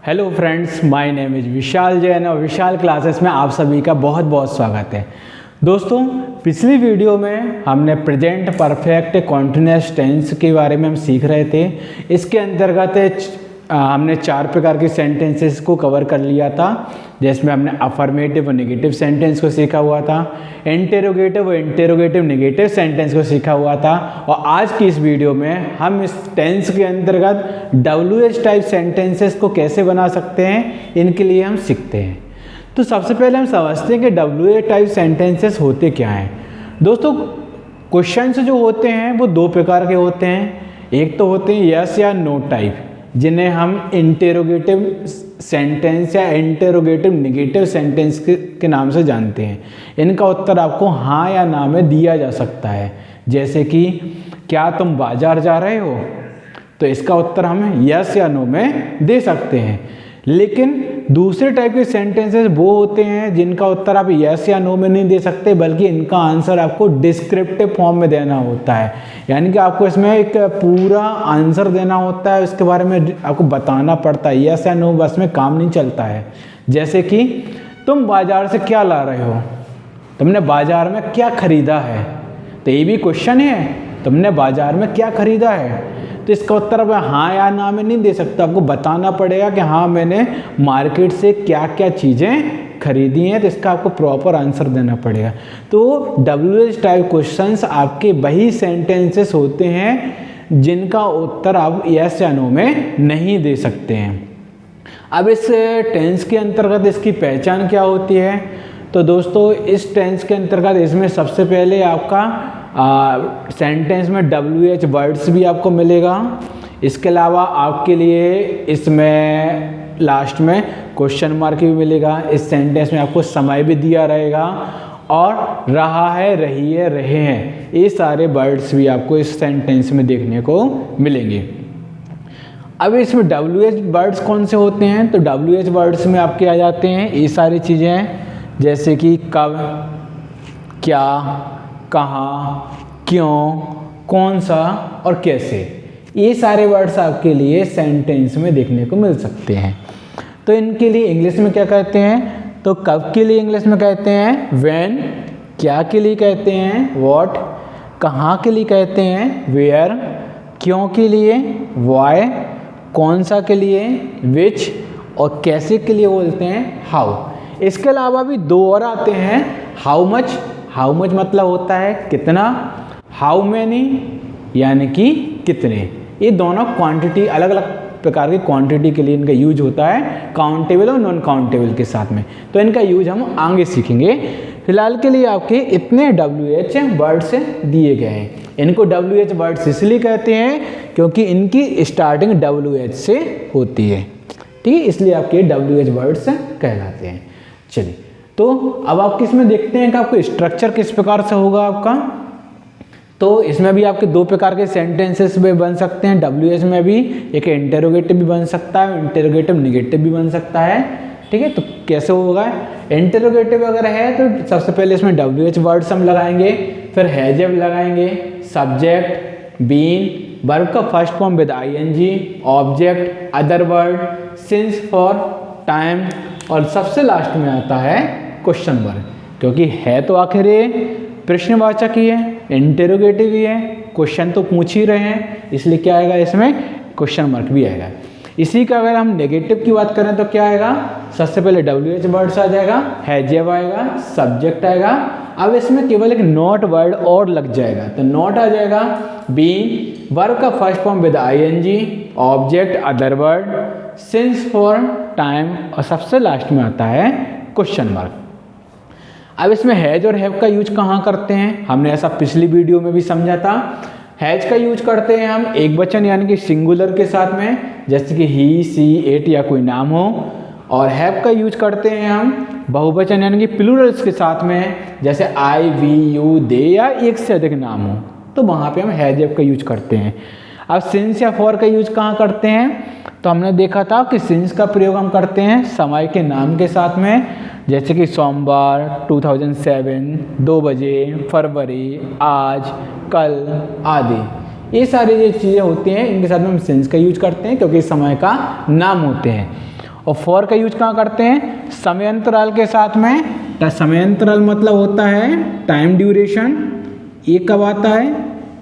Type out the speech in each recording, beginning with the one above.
Hello friends, my name is Vishal Jain और Vishal classes में आप सभी का बहुत बहुत स्वागत है। दोस्तों, पिछली वीडियो में हमने प्रेजेंट परफेक्ट कॉन्टिन्यूअस टेंस के बारे में हम सीख रहे थे। इसके अंतर्गत हमने 4 प्रकार के सेंटेंसेस को कवर कर लिया था, जिसमें हमने अफर्मेटिव और नेगेटिव सेंटेंस को सीखा हुआ था, इंटेरोगेटिव और इंटेरोगेटिव नेगेटिव सेंटेंस को सीखा हुआ था। और आज की इस वीडियो में हम इस टेंस के अंतर्गत WH टाइप सेंटेंसेस को कैसे बना सकते हैं, इनके लिए हम सीखते हैं। तो सबसे पहले हम समझते हैं कि WH टाइप सेंटेंसेस होते क्या हैं। दोस्तों, क्वेश्चंस जो होते हैं वो 2 प्रकार के होते हैं। एक तो होते हैं यस या नो टाइप, जिन्हें हम इंटेरोगेटिव सेंटेंस या इंटेरोगेटिव नेगेटिव सेंटेंस के नाम से जानते हैं। इनका उत्तर आपको हाँ या ना में दिया जा सकता है। जैसे कि क्या तुम बाजार जा रहे हो, तो इसका उत्तर हम यस या नो में दे सकते हैं। लेकिन दूसरे टाइप के सेंटेंसेस वो होते हैं जिनका उत्तर आप यस या नो में नहीं दे सकते, बल्कि इनका आंसर आपको डिस्क्रिप्टिव फॉर्म में देना होता है। यानी कि आपको इसमें एक पूरा आंसर देना होता है, उसके बारे में आपको बताना पड़ता है। यस या नो बस में काम नहीं चलता है। जैसे कि तुम बाजार से क्या ला रहे हो, तुमने बाजार में क्या खरीदा है, तो ये भी क्वेश्चन है, तुमने बाजार में क्या खरीदा है। तो इसका उत्तर अब हाँ या ना में नहीं दे सकता, आपको बताना पड़ेगा कि हाँ मैंने मार्केट से क्या क्या चीज़ें खरीदी हैं, तो इसका आपको प्रॉपर आंसर देना पड़ेगा। तो WH टाइप क्वेश्चंस आपके वही सेंटेंसेस होते हैं जिनका उत्तर आप यस या नो में नहीं दे सकते हैं। अब इस टेंस के अंतर्गत इसकी पहचान क्या होती है, तो दोस्तों इस टेंस के अंतर्गत इसमें सबसे पहले आपका सेंटेंस में WH वर्ड्स भी आपको मिलेगा। इसके अलावा आपके लिए इसमें लास्ट में क्वेश्चन मार्क भी मिलेगा। इस सेंटेंस में आपको समय भी दिया रहेगा और रहा है, रही है, रहे हैं, ये सारे वर्ड्स भी आपको इस सेंटेंस में देखने को मिलेंगे। अब इसमें WH वर्ड्स कौन से होते हैं, तो WH वर्ड्स में आपके आ जाते हैं ये सारी चीज़ें, जैसे कि कब, क्या, कहाँ, क्यों, कौन सा और कैसे। ये सारे वर्ड्स आपके लिए सेंटेंस में देखने को मिल सकते हैं। तो इनके लिए इंग्लिश में क्या कहते हैं, तो कब के लिए इंग्लिश में कहते हैं व्हेन, क्या के लिए कहते हैं व्हाट, कहाँ के लिए कहते हैं वेयर, क्यों के लिए व्हाई, कौन सा के लिए विच और कैसे के लिए बोलते हैं हाउ। इसके अलावा भी 2 और आते हैं, हाउ मच। हाउ मच मतलब होता है कितना, हाउ मैनी यानी कि कितने। ये दोनों क्वांटिटी, अलग अलग प्रकार की क्वांटिटी के लिए इनका यूज होता है, काउंटेबल और नॉन काउंटेबल के साथ में। तो इनका यूज हम आगे सीखेंगे। फिलहाल के लिए आपके इतने WH वर्ड्स दिए गए हैं। इनको WH वर्ड्स इसलिए कहते हैं क्योंकि इनकी स्टार्टिंग WH से होती है, ठीक है, इसलिए आपके WH वर्ड्स कहलाते हैं। चलिए, तो अब आप किसमें देखते हैं कि आपको स्ट्रक्चर किस प्रकार से होगा आपका। तो इसमें भी आपके 2 प्रकार के सेंटेंसेस भी बन सकते हैं। WH में भी एक इंटेरोगेटिव भी बन सकता है, इंटेरोगेटिव नेगेटिव भी बन सकता है, ठीक है। तो कैसे होगा, इंटेरोगेटिव अगर है तो सबसे पहले इसमें WH वर्ड्स हम लगाएंगे, फिर हैव लगाएंगे, सब्जेक्ट, बीन, वर्ब का first form with ING, object, other word, since, for, time और सबसे लास्ट में आता है क्वेश्चन वर्ड। क्योंकि है तो आखिर ये प्रश्नवाचक ही है, इंटेरोगेटिव ही है, क्वेश्चन तो पूछ ही रहे हैं, इसलिए क्या आएगा इसमें क्वेश्चन मार्क भी आएगा। इसी का अगर हम नेगेटिव की बात करें तो क्या आएगा, सबसे पहले WH वर्ड्स आ जाएगा, हैव आएगा, सब्जेक्ट आएगा। अब इसमें केवल एक नॉट वर्ड और लग जाएगा, तो नॉट आ जाएगा, बीन, वर्ब का first form with ING, object, other word, since, for, time और सबसे लास्ट में आता है क्वेश्चन मार्क। अब इसमें हैज और हैव का यूज कहाँ करते हैं, हमने ऐसा पिछली वीडियो में भी समझा था। हैज का यूज करते हैं हम एक वचन यानी कि सिंगुलर के साथ में, जैसे कि ही, सी, इट या कोई नाम हो। और हैव का यूज करते हैं हम बहुवचन यानी कि प्लूरल्स के साथ में, जैसे आई, वी, यू, दे या एक से अधिक नाम हो, तो वहाँ पे हम हैज हैव का यूज करते हैं। अब सिंस या फॉर का यूज कहाँ करते हैं, तो हमने देखा था कि सिंस का प्रयोग हम करते हैं समय के नाम के साथ में, जैसे कि सोमवार, 2007, 2 बजे, फरवरी, आज, कल आदि। ये सारी जो चीज़ें होती हैं इनके साथ में हम सिंस का यूज करते हैं क्योंकि समय का नाम होते हैं। और फॉर का यूज कहाँ करते हैं? समय अंतराल के साथ में। समय अंतराल मतलब होता है टाइम ड्यूरेशन। ये कब आता है?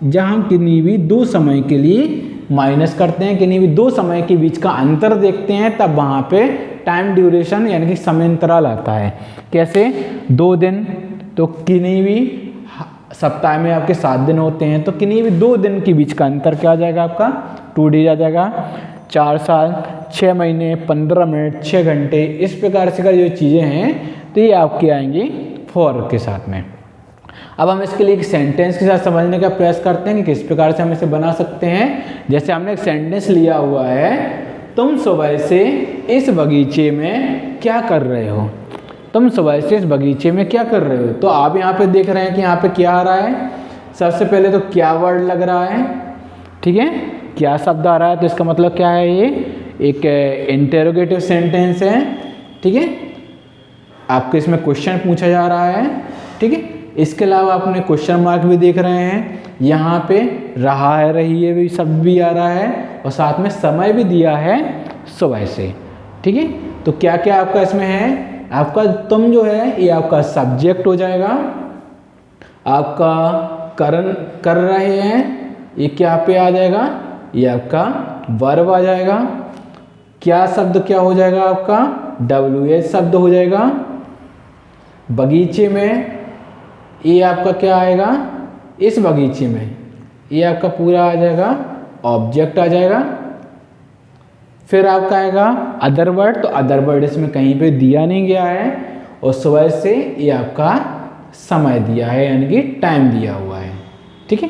जहाँ हम किन्हीं भी दो समय के लिए माइनस करते हैं, किन्हीं भी दो समय के बीच का अंतर देखते हैं, तब वहाँ पे टाइम ड्यूरेशन यानी कि समय अंतराल आता है। कैसे? 2 दिन, तो किन्हीं भी सप्ताह में आपके 7 दिन होते हैं, तो किन्हीं भी 2 दिन के बीच का अंतर क्या आ जाएगा आपका? 2 डेज आ जाएगा। 4 साल, 6 महीने, 15 मिनट, 6 घंटे, इस प्रकार से जो चीज़ें हैं तो ये आपके आएंगी फॉर के साथ में। अब हम इसके लिए एक सेंटेंस के साथ समझने का प्रयास करते हैं कि किस प्रकार से हम इसे बना सकते हैं। जैसे हमने एक सेंटेंस लिया हुआ है, तुम सुबह से इस बगीचे में क्या कर रहे हो? तुम सुबह से इस बगीचे में क्या कर रहे हो? तो आप यहाँ पे देख रहे हैं कि यहाँ पे क्या आ रहा है। सबसे पहले तो क्या वर्ड लग रहा है, ठीक है, क्या शब्द आ रहा है, तो इसका मतलब क्या है? ये एक इंटेरोगेटिव सेंटेंस है, ठीक है। आपको इसमें क्वेश्चन पूछा जा रहा है, ठीक है। इसके अलावा आपने क्वेश्चन मार्क भी देख रहे हैं, यहाँ पे रहा है, रही है भी शब्द भी आ रहा है, और साथ में समय भी दिया है सुबह से, ठीक है। तो क्या क्या आपका इसमें है? आपका तुम जो है ये आपका सब्जेक्ट हो जाएगा, आपका कर रहे हैं ये क्या पे आ जाएगा? ये आपका वर्ब आ जाएगा। क्या शब्द क्या हो जाएगा आपका? WH शब्द हो जाएगा। बगीचे में ये आपका क्या आएगा? इस बगीचे में ये आपका पूरा आ जाएगा, ऑब्जेक्ट आ जाएगा। फिर आपका आएगा अदर वर्ड, तो अदर वर्ड इसमें कहीं पे दिया नहीं गया है, और सुबह से ये आपका समय दिया है यानी कि टाइम दिया हुआ है, ठीक है।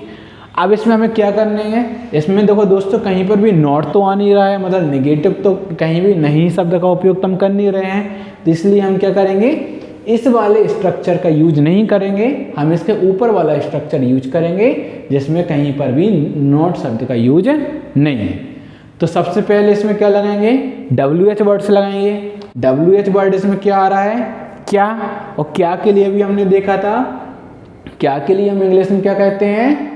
अब इसमें हमें क्या करने हैं? इसमें देखो दोस्तों कहीं पर भी नॉट तो आ नहीं रहा है, मतलब नेगेटिव तो कहीं भी नहीं शब्द का उपयोग तो हम कर नहीं रहे हैं, तो इसलिए हम क्या करेंगे? इस वाले स्ट्रक्चर का यूज नहीं करेंगे, हम इसके ऊपर वाला स्ट्रक्चर यूज करेंगे जिसमें कहीं पर भी नॉट शब्द का यूज नहीं है। तो सबसे पहले इसमें क्या लगाएंगे? WH वर्ड से लगाएंगे। WH वर्ड इसमें क्या आ रहा है? क्या, और क्या के लिए भी हमने देखा था, क्या के लिए हम इंग्लिश में क्या कहते हैं?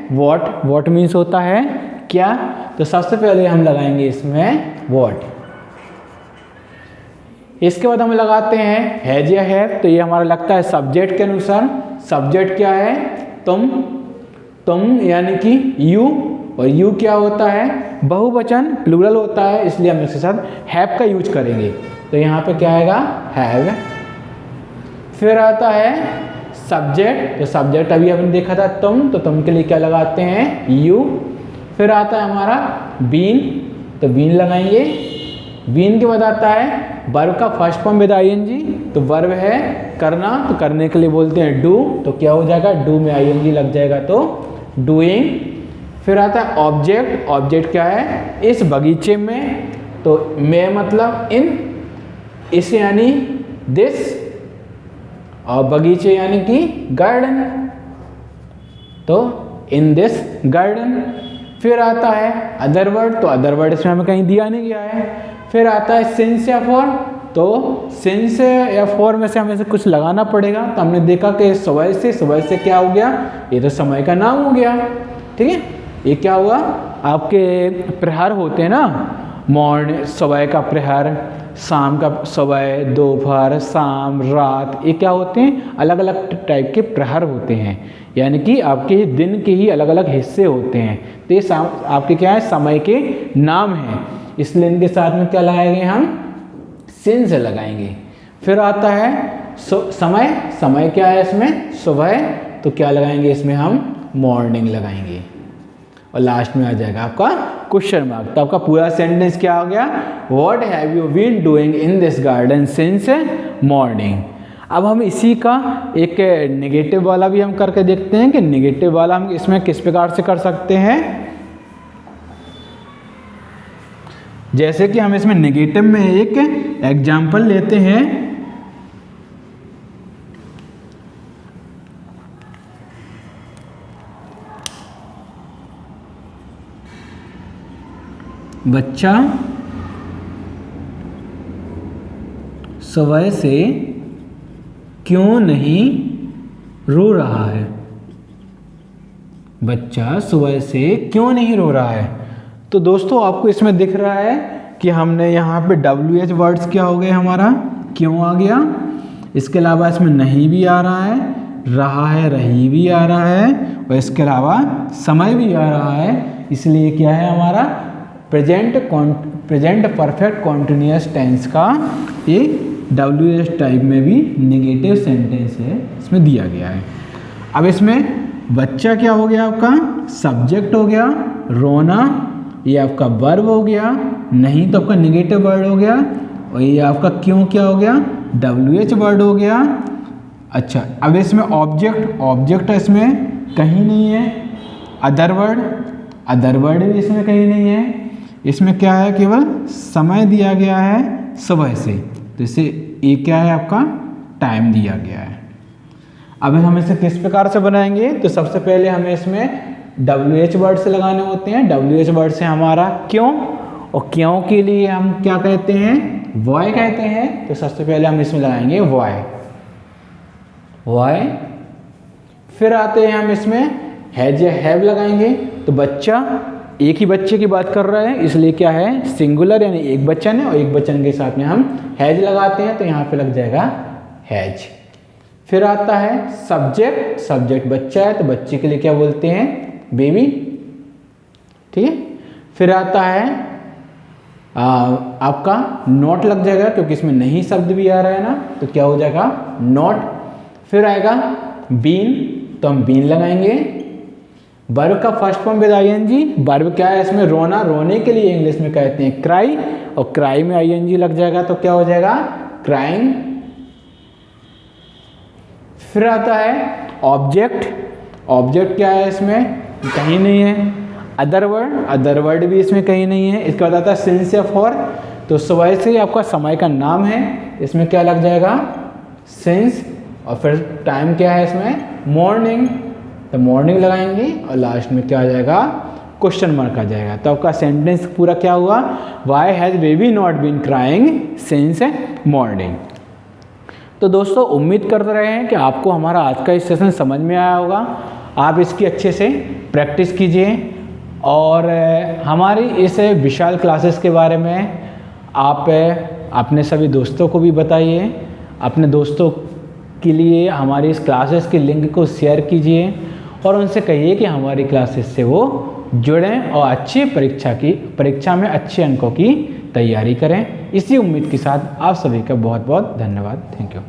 वॉट मीन्स होता है क्या। तो सबसे पहले हम लगाएंगे इसमें वॉट। इसके बाद हम लगाते हैं हैज या हैव, तो ये हमारा लगता है सब्जेक्ट के अनुसार। सब्जेक्ट क्या है? तुम यानी कि यू, और यू क्या होता है? बहुवचन, प्लूरल होता है, इसलिए हम इसके साथ हैव का यूज करेंगे। तो यहाँ पे क्या आएगा? हैव। फिर आता है सब्जेक्ट, तो सब्जेक्ट अभी हमने देखा था तुम, तो तुम के लिए क्या लगाते हैं? यू। फिर आता है हमारा बीन, तो बीन लगाएंगे। बीन के बाद आता है वर्ब का फर्स्ट फॉर्म विद ING, तो वर्ब है करना, तो करने के लिए बोलते हैं डू, तो क्या हो जाएगा? डू में ING लग जाएगा तो डूइंग। फिर आता है ऑब्जेक्ट, ऑब्जेक्ट क्या है? इस बगीचे में, तो में मतलब इन, इस यानी दिस, और बगीचे यानी कि गार्डन, तो इन दिस गार्डन। फिर आता है अदर वर्ड, तो अदर वर्ड इसमें हमें कहीं दिया नहीं गया है। फिर आता है सिंस या फॉर, तो सिंस या फॉर में से हमें से कुछ लगाना पड़ेगा, तो हमने देखा कि सुबह से क्या हो गया? ये तो समय का नाम हो गया, ठीक है। ये क्या हुआ? आपके प्रहर होते हैं ना, मॉर्निंग सुबह का प्रहर, शाम का सुबह, दोपहर, शाम, रात, ये क्या होते हैं? अलग अलग टाइप के प्रहर होते हैं, यानी कि आपके दिन के ही अलग अलग हिस्से होते हैं। तो ये आपके क्या है? समय के नाम हैं, इसलिए इनके साथ में क्या लगाएंगे हम? सिंस लगाएंगे। फिर आता है समय, समय क्या है इसमें? सुबह, तो क्या लगाएंगे इसमें हम? मॉर्निंग लगाएंगे। और लास्ट में आ जाएगा आपका क्वेश्चन मार्क। तो आपका पूरा सेंटेंस क्या हो गया? What have you been doing in this garden since morning. अब हम इसी का एक नेगेटिव वाला भी हम करके देखते हैं कि नेगेटिव वाला हम इसमें किस प्रकार से कर सकते हैं। जैसे कि हम इसमें नेगेटिव में एक एग्जाम्पल लेते हैं। बच्चा सुबह से क्यों नहीं रो रहा है? बच्चा सुबह से क्यों नहीं रो रहा है? तो दोस्तों आपको इसमें दिख रहा है कि हमने यहाँ पे WH वर्ड्स क्या हो गए हमारा, क्यों आ गया, इसके अलावा इसमें नहीं भी आ रहा है, रही भी आ रहा है, और इसके अलावा समय भी आ रहा है। इसलिए क्या है हमारा प्रेजेंट परफेक्ट कॉन्टिन्यूअस टेंस का ये WH टाइप में भी नेगेटिव सेंटेंस है, इसमें दिया गया है। अब इसमें बच्चा क्या हो गया आपका, सब्जेक्ट हो गया, रोना ये आपका वर्ब हो गया, नहीं तो आपका नेगेटिव वर्ड हो गया, और ये आपका क्यों क्या हो गया, WH वर्ड हो गया। अच्छा, अब इसमें ऑब्जेक्ट इसमें कहीं नहीं है, अदर वर्ड भी इसमें कहीं नहीं है, इसमें क्या है, केवल समय दिया गया है सुबह से, तो इसे ये क्या है आपका टाइम दिया गया है। अब हम इसे किस प्रकार से बनाएंगे, तो सबसे पहले हमें इसमें WH वर्ड से लगाने होते हैं। WH वर्ड से हमारा क्यों, और क्यों के लिए हम क्या कहते हैं, वाई कहते हैं। तो सबसे पहले हम इसमें लगाएंगे वाई। फिर आते हैं हम इसमें हैज या हैव लगाएंगे। तो बच्चा, एक ही बच्चे की बात कर रहा है, इसलिए क्या है सिंगुलर यानी एक बच्चन है, और एक बच्चन के साथ में हम हैज लगाते हैं, तो यहाँ पे लग जाएगा हैज। फिर आता है सब्जेक्ट बच्चा है, तो बच्चे के लिए क्या बोलते हैं, बेबी, ठीक है। फिर आता है आपका नॉट लग जाएगा, क्योंकि इसमें नहीं शब्द भी आ रहा है ना, तो क्या हो जाएगा नॉट। फिर आएगा बीन, तो हम बीन लगाएंगे। वर्ब का first form with ING, verb क्या है इसमें रोना, रोने के लिए इंग्लिश में कहते हैं क्राई, और क्राई में ING लग जाएगा, तो क्या हो जाएगा क्राइंग। फिर आता है ऑब्जेक्ट क्या है इसमें, कहीं नहीं है। अदर वर्ड भी इसमें कहीं नहीं है। इसके बाद आता है सिंस या फॉर, तो सुबह से आपका समय का नाम है, इसमें क्या लग जाएगा सिंस। और फिर टाइम क्या है इसमें मॉर्निंग, तो मॉर्निंग लगाएंगे, और लास्ट में क्या आ जाएगा क्वेश्चन मार्क आ जाएगा। तो आपका सेंटेंस पूरा क्या हुआ, why has baby not been crying since morning. तो दोस्तों उम्मीद कर रहे हैं कि आपको हमारा आज का इस सेशन समझ में आया होगा। आप इसकी अच्छे से प्रैक्टिस कीजिए, और हमारी इस विशाल क्लासेस के बारे में आप अपने सभी दोस्तों को भी बताइए। अपने दोस्तों के लिए हमारी इस क्लासेस की लिंक को शेयर कीजिए, और उनसे कहिए कि हमारी क्लासेस से वो जुड़ें और अच्छी परीक्षा में अच्छे अंकों की तैयारी करें। इसी उम्मीद के साथ आप सभी का बहुत बहुत धन्यवाद। Thank you.